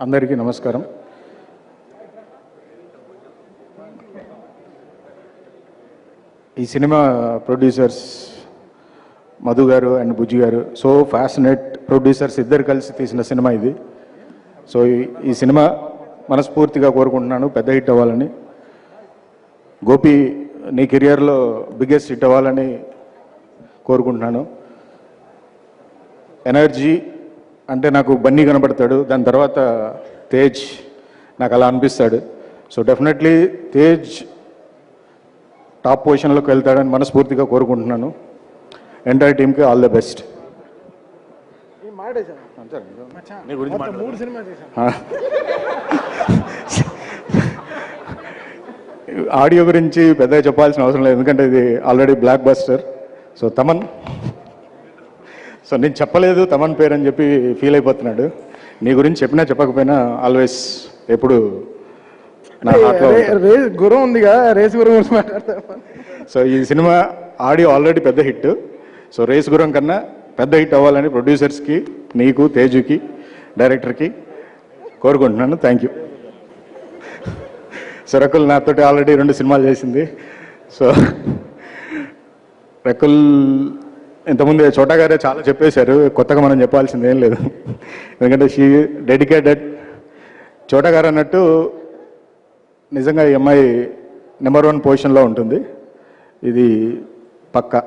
అందరికీ నమస్కారం. ఈ సినిమా ప్రొడ్యూసర్స్ మధు గారు అండ్ బుజ్జి గారు సో ఫ్యాషనేట్ ప్రొడ్యూసర్స్ ఇద్దరు కలిసి తీసిన సినిమా ఇది. సో ఈ సినిమా మనస్ఫూర్తిగా కోరుకుంటున్నాను పెద్ద హిట్ అవ్వాలని. గోపి నీ కెరియర్లో బిగ్గెస్ట్ హిట్ అవ్వాలని కోరుకుంటున్నాను. ఎనర్జీ అంటే నాకు బన్నీ కనబడతాడు, దాని తర్వాత తేజ్ నాకు అలా అనిపిస్తాడు. సో డెఫినెట్లీ తేజ్ టాప్ పొజిషన్లోకి వెళ్తాడని మనస్ఫూర్తిగా కోరుకుంటున్నాను. ఎంటైర్ టీమ్కి ఆల్ ద బెస్ట్. ఆడియో గురించి పెద్దగా చెప్పాల్సిన అవసరం లేదు, ఎందుకంటే ఇది already block buster. So Thaman, so నేను చెప్పలేదు తమన్ పేరు అని చెప్పి ఫీల్ అయిపోతున్నాడు. నీ గురించి చెప్పినా చెప్పకపోయినా ఆల్వేస్ ఎప్పుడు నా హార్ట్లో గురం ఉందిగా, రేస్ గురం గురించి మాట్లాడతాం. సో ఈ సినిమా ఆడియో ఆల్రెడీ పెద్ద హిట్. సో రేస్ గురం కన్నా పెద్ద హిట్ అవ్వాలని ప్రొడ్యూసర్స్కి, నీకు, తేజుకి, డైరెక్టర్కి కోరుకుంటున్నాను. Thank you. సో రకుల్ నాతోటి ఆల్రెడీ 2 సినిమాలు చేసింది. సో రకుల్ ఇంతకుముందే చోటా గారే చాలా చెప్పేశారు, కొత్తగా మనం చెప్పాల్సింది ఏం లేదు. ఎందుకంటే షీ డెడికేటెడ్. చోటా గారు అన్నట్టు నిజంగా ఈ అమ్మాయి నెంబర్ 1 పొజిషన్లో ఉంటుంది, ఇది పక్కా.